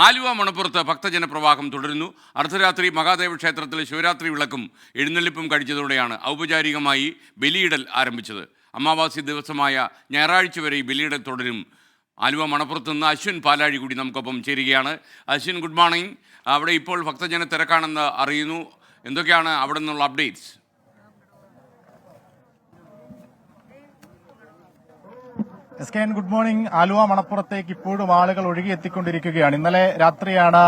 ആലുവ മണപ്പുറത്ത് ഭക്തജനപ്രവാഹം തുടരുന്നു. അർദ്ധരാത്രി മഹാദേവ ക്ഷേത്രത്തിലെ ശിവരാത്രി വിളക്കും എഴുന്നള്ളിപ്പും കഴിച്ചതോടെയാണ് ഔപചാരികമായി ബലിയിടൽ ആരംഭിച്ചത്. അമാവാസി ദിവസമായ ഞായറാഴ്ച വരെ ഈ ബലിയിടൽ തുടരും. ആലുവ മണപ്പുറത്ത് നിന്ന് അശ്വിൻ പാലാഴി കൂടി നമുക്കൊപ്പം ചേരുകയാണ്. Ashwin, good morning. അവിടെ ഇപ്പോൾ ഭക്തജന തിരക്കാണെന്ന് അറിയുന്നു. എന്തൊക്കെയാണ് അവിടെ നിന്നുള്ള അപ്ഡേറ്റ്സ്? Good morning. ആലുവ മണപ്പുറത്തേക്ക് ഇപ്പോഴും ആളുകൾ ഒഴുകിയെത്തിക്കൊണ്ടിരിക്കുകയാണ്. ഇന്നലെ രാത്രിയാണ്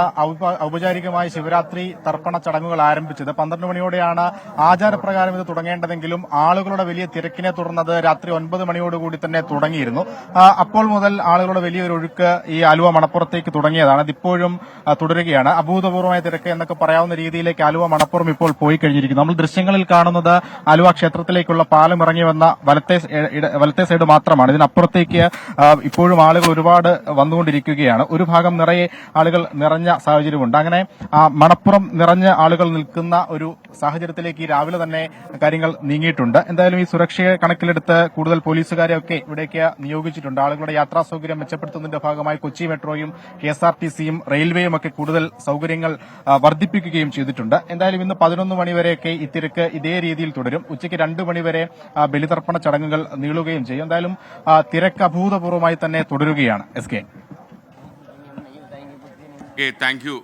ഔപചാരികമായി ശിവരാത്രി തർപ്പണ ചടങ്ങുകൾ ആരംഭിച്ചത്. 12 മണിയോടെയാണ് ആചാരപ്രകാരം ഇത് തുടങ്ങേണ്ടതെങ്കിലും ആളുകളുടെ വലിയ തിരക്കിനെ തുടർന്നത് രാത്രി 9 മണിയോടുകൂടി തന്നെ തുടങ്ങിയിരുന്നു. അപ്പോൾ മുതൽ ആളുകളുടെ വലിയൊരു ഒഴുക്ക് ഈ ആലുവ മണപ്പുറത്തേക്ക് തുടങ്ങിയതാണ്. അതിപ്പോഴും തുടരുകയാണ്. അഭൂതപൂർവമായ തിരക്ക് എന്നൊക്കെ പറയാവുന്ന രീതിയിലേക്ക് ആലുവ മണപ്പുറം ഇപ്പോൾ പോയി കഴിഞ്ഞിരിക്കുന്നു. നമ്മൾ ദൃശ്യങ്ങളിൽ കാണുന്നത് ആലുവ ക്ഷേത്രത്തിലേക്കുള്ള പാലം ഇറങ്ങി വന്ന വലത്തെ സൈഡ് മാത്രമാണ്. ഇതിനപ്പുറത്തേക്ക് ഇപ്പോഴും ആളുകൾ ഒരുപാട് വന്നുകൊണ്ടിരിക്കുകയാണ്. ഒരു ഭാഗം നിറയെ ആളുകൾ നിറഞ്ഞ സാഹചര്യമുണ്ട്. അങ്ങനെ മണപ്പുറം നിറഞ്ഞ ആളുകൾ നിൽക്കുന്ന ഒരു സാഹചര്യത്തിലേക്ക് ഈ രാവിലെ തന്നെ കാര്യങ്ങൾ നീങ്ങിയിട്ടുണ്ട്. എന്തായാലും ഈ സുരക്ഷയെ കണക്കിലെടുത്ത് കൂടുതൽ പോലീസുകാരെയൊക്കെ ഇവിടേക്ക് നിയോഗിച്ചിട്ടുണ്ട്. ആളുകളുടെ യാത്രാ സൗകര്യം മെച്ചപ്പെടുത്തുന്നതിന്റെ ഭാഗമായി കൊച്ചി മെട്രോയും KSRTCയും റെയിൽവേയും ഒക്കെ കൂടുതൽ സൗകര്യങ്ങൾ വർദ്ധിപ്പിക്കുകയും ചെയ്തിട്ടുണ്ട്. എന്തായാലും ഇന്ന് 11 മണിവരെയൊക്കെ ഈ തിരക്ക് ഇതേ രീതിയിൽ തുടരും. ഉച്ചയ്ക്ക് 2 മണിവരെ ബലിതർപ്പണ ചടങ്ങുകൾ നീളുകയും ചെയ്യും. എന്തായാലും തിരക്ക് അഭൂതപൂർവമായി തന്നെ തുടരുകയാണ്. Thank you.